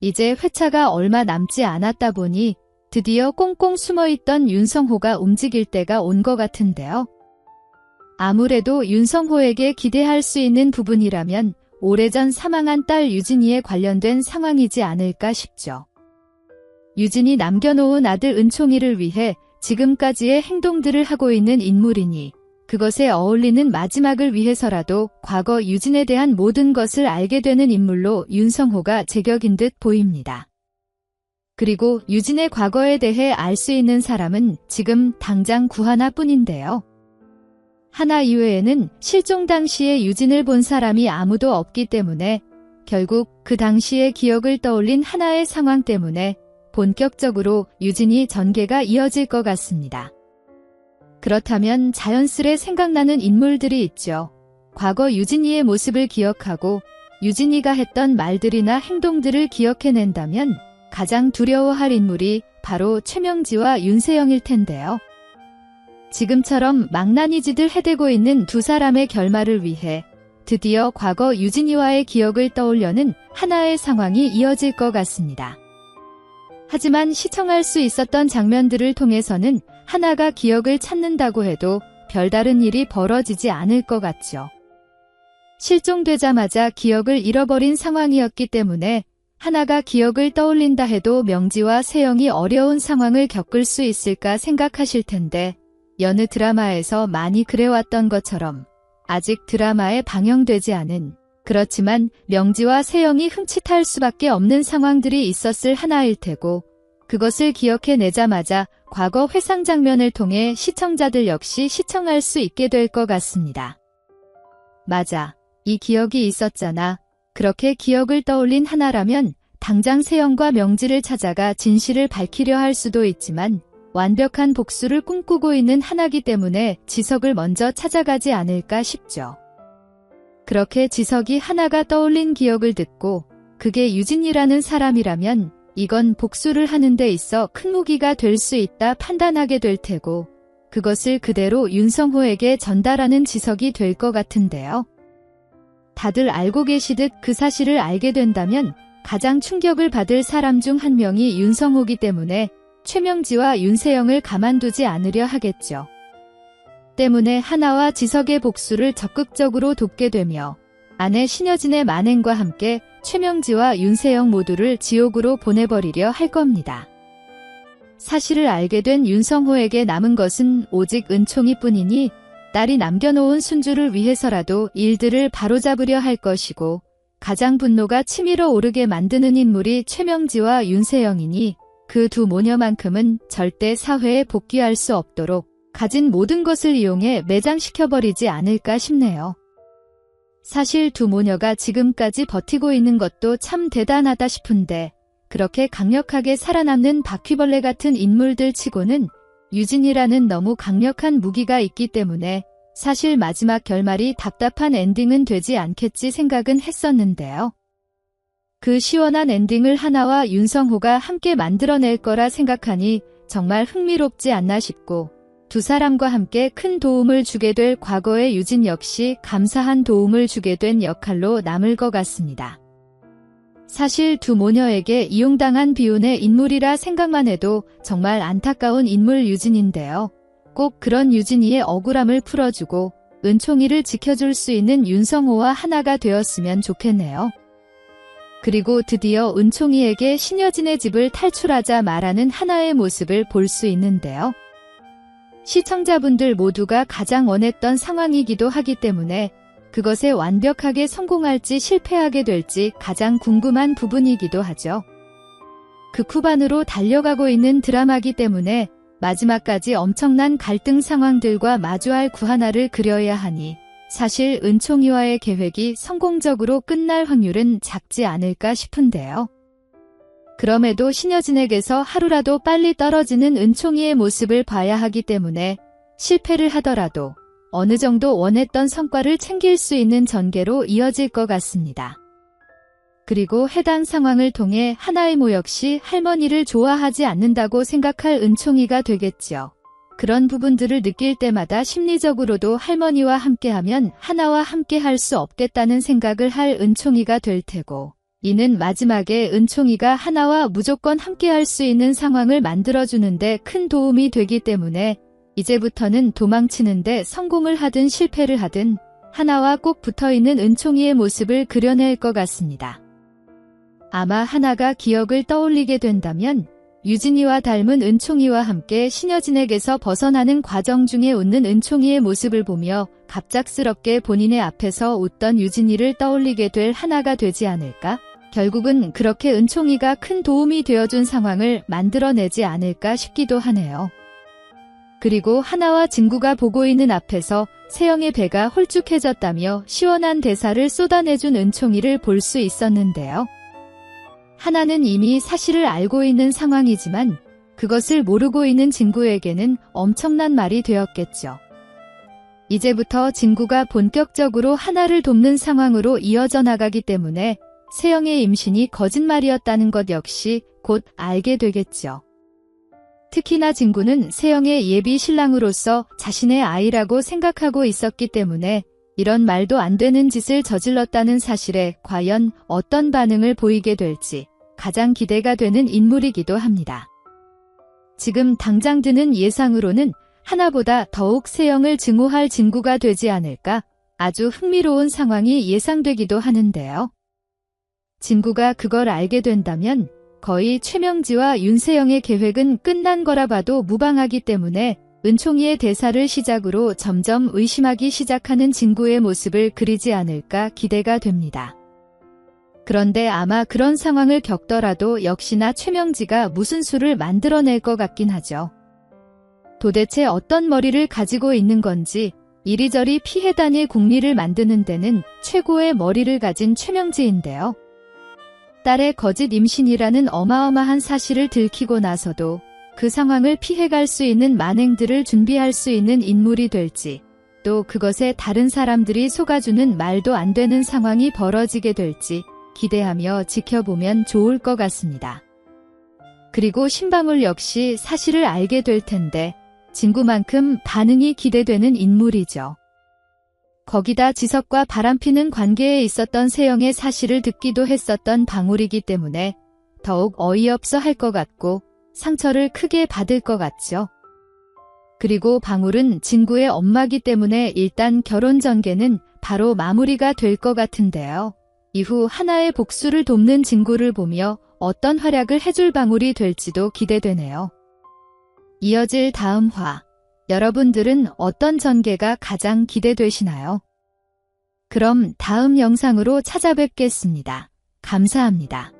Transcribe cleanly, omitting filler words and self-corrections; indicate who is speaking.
Speaker 1: 이제 회차가 얼마 남지 않았다 보니 드디어 꽁꽁 숨어있던 윤성호가 움직일 때가 온 것 같은데요. 아무래도 윤성호에게 기대할 수 있는 부분이라면 오래전 사망한 딸 유진이에 관련된 상황이지 않을까 싶죠. 유진이 남겨놓은 아들 은총이를 위해 지금까지의 행동들을 하고 있는 인물이니 그것에 어울리는 마지막을 위해서라도 과거 유진에 대한 모든 것을 알게 되는 인물로 윤성호가 제격인 듯 보입니다. 그리고 유진의 과거에 대해 알 수 있는 사람은 지금 당장 구하나뿐인데요. 하나 이외에는 실종 당시에 유진을 본 사람이 아무도 없기 때문에 결국 그 당시의 기억을 떠올린 하나의 상황 때문에 본격적으로 유진이 전개가 이어질 것 같습니다. 그렇다면 자연스레 생각나는 인물들이 있죠. 과거 유진이의 모습을 기억하고 유진이가 했던 말들이나 행동들을 기억해낸다면 가장 두려워할 인물이 바로 최명지와 윤세영일 텐데요. 지금처럼 망나니짓을 해대고 있는 두 사람의 결말을 위해 드디어 과거 유진이와의 기억을 떠올려는 하나의 상황이 이어질 것 같습니다. 하지만 시청할 수 있었던 장면들을 통해서는 하나가 기억을 찾는다고 해도 별다른 일이 벌어지지 않을 것 같죠. 실종되자마자 기억을 잃어버린 상황이었기 때문에 하나가 기억을 떠올린다 해도 명지와 세영이 어려운 상황을 겪을 수 있을까 생각하실 텐데 여느 드라마에서 많이 그래왔던 것처럼 아직 드라마에 방영되지 않은 그렇지만 명지와 세영이 흠칫할 수밖에 없는 상황들이 있었을 하나일 테고 그것을 기억해내자마자 과거 회상 장면을 통해 시청자들 역시 시청할 수 있게 될 것 같습니다. 맞아, 이 기억이 있었잖아. 그렇게 기억을 떠올린 하나라면 당장 세영과 명지를 찾아가 진실을 밝히려 할 수도 있지만 완벽한 복수를 꿈꾸고 있는 하나기 때문에 지석을 먼저 찾아가지 않을까 싶죠. 그렇게 지석이 하나가 떠올린 기억을 듣고 그게 유진이라는 사람이라면 이건 복수를 하는 데 있어 큰 무기가 될 수 있다 판단하게 될 테고 그것을 그대로 윤성호에게 전달하는 지석이 될 것 같은데요. 다들 알고 계시듯 그 사실을 알게 된다면 가장 충격을 받을 사람 중 한 명이 윤성호기 때문에 최명지와 윤세영을 가만두지 않으려 하겠죠. 때문에 하나와 지석의 복수를 적극적으로 돕게 되며 아내 신여진의 만행과 함께 최명지와 윤세영 모두를 지옥으로 보내버리려 할 겁니다. 사실을 알게 된 윤성호에게 남은 것은 오직 은총이뿐이니 딸이 남겨놓은 순주를 위해서라도 일들을 바로잡으려 할 것이고 가장 분노가 치밀어 오르게 만드는 인물이 최명지와 윤세영이니 그 두 모녀만큼은 절대 사회에 복귀할 수 없도록 가진 모든 것을 이용해 매장시켜버리지 않을까 싶네요. 사실 두 모녀가 지금까지 버티고 있는 것도 참 대단하다 싶은데 그렇게 강력하게 살아남는 바퀴벌레 같은 인물들 치고는 유진이라는 너무 강력한 무기가 있기 때문에 사실 마지막 결말이 답답한 엔딩은 되지 않겠지 생각은 했었는데요. 그 시원한 엔딩을 하나와 윤성호가 함께 만들어낼 거라 생각하니 정말 흥미롭지 않나 싶고 두 사람과 함께 큰 도움을 주게 될 과거의 유진 역시 감사한 도움을 주게 된 역할로 남을 것 같습니다. 사실 두 모녀에게 이용당한 비운의 인물이라 생각만 해도 정말 안타까운 인물 유진인데요. 꼭 그런 유진이의 억울함을 풀어주고 은총이를 지켜줄 수 있는 윤성호와 하나가 되었으면 좋겠네요. 그리고 드디어 은총이에게 신여진의 집을 탈출하자 말하는 하나의 모습을 볼 수 있는데요. 시청자분들 모두가 가장 원했던 상황이기도 하기 때문에 그것에 완벽하게 성공할지 실패하게 될지 가장 궁금한 부분이기도 하죠. 극후반으로 달려가고 있는 드라마기 때문에 마지막까지 엄청난 갈등 상황들과 마주할 구하나를 그려야 하니 사실 은총이와의 계획이 성공적으로 끝날 확률은 작지 않을까 싶은데요. 그럼에도 신여진에게서 하루라도 빨리 떨어지는 은총이의 모습을 봐야 하기 때문에 실패를 하더라도 어느 정도 원했던 성과를 챙길 수 있는 전개로 이어질 것 같습니다. 그리고 해당 상황을 통해 하나의 모 역시 할머니를 좋아하지 않는다고 생각할 은총이가 되겠죠. 그런 부분들을 느낄 때마다 심리적으로도 할머니와 함께하면 하나와 함께 할 수 없겠다는 생각을 할 은총이가 될 테고 이는 마지막에 은총이가 하나와 무조건 함께할 수 있는 상황을 만들어주는데 큰 도움이 되기 때문에 이제부터는 도망치는데 성공을 하든 실패를 하든 하나와 꼭 붙어있는 은총이의 모습을 그려낼 것 같습니다. 아마 하나가 기억을 떠올리게 된다면 유진이와 닮은 은총이와 함께 신여진에게서 벗어나는 과정 중에 웃는 은총이의 모습을 보며 갑작스럽게 본인의 앞에서 웃던 유진이를 떠올리게 될 하나가 되지 않을까? 결국은 그렇게 은총이가 큰 도움이 되어준 상황을 만들어내지 않을까 싶기도 하네요. 그리고 하나와 진구가 보고 있는 앞에서 세영의 배가 홀쭉해졌다며 시원한 대사를 쏟아내준 은총이를 볼 수 있었는데요. 하나는 이미 사실을 알고 있는 상황이지만 그것을 모르고 있는 진구에게는 엄청난 말이 되었겠죠. 이제부터 진구가 본격적으로 하나를 돕는 상황으로 이어져 나가기 때문에 세영의 임신이 거짓말이었다는 것 역시 곧 알게 되겠죠. 특히나 진구는 세영의 예비 신랑으로서 자신의 아이라고 생각하고 있었기 때문에 이런 말도 안 되는 짓을 저질렀다는 사실에 과연 어떤 반응을 보이게 될지 가장 기대가 되는 인물이기도 합니다. 지금 당장 드는 예상으로는 하나보다 더욱 세영을 증오할 진구가 되지 않을까 아주 흥미로운 상황이 예상되기도 하는데요. 진구가 그걸 알게 된다면 거의 최명지와 윤세영의 계획은 끝난 거라 봐도 무방하기 때문에 은총이의 대사를 시작으로 점점 의심하기 시작하는 진구의 모습을 그리지 않을까 기대가 됩니다. 그런데 아마 그런 상황을 겪더라도 역시나 최명지가 무슨 수를 만들어낼 것 같긴 하죠. 도대체 어떤 머리를 가지고 있는 건지 이리저리 피해 다닐 국리를 만드는 데는 최고의 머리를 가진 최명지인데요. 딸의 거짓 임신이라는 어마어마한 사실을 들키고 나서도 그 상황을 피해갈 수 있는 만행들을 준비할 수 있는 인물이 될지, 또 그것에 다른 사람들이 속아주는 말도 안 되는 상황이 벌어지게 될지 기대하며 지켜보면 좋을 것 같습니다. 그리고 신방울 역시 사실을 알게 될 텐데 진구만큼 반응이 기대되는 인물이죠. 거기다 지석과 바람피는 관계에 있었던 세영의 사실을 듣기도 했었던 방울이기 때문에 더욱 어이없어 할 것 같고 상처를 크게 받을 것 같죠. 그리고 방울은 진구의 엄마기 때문에 일단 결혼 전개는 바로 마무리가 될 것 같은데요. 이후 하나의 복수를 돕는 진구를 보며 어떤 활약을 해줄 방울이 될지도 기대되네요. 이어질 다음 화, 여러분들은 어떤 전개가 가장 기대되시나요? 그럼 다음 영상으로 찾아뵙겠습니다. 감사합니다.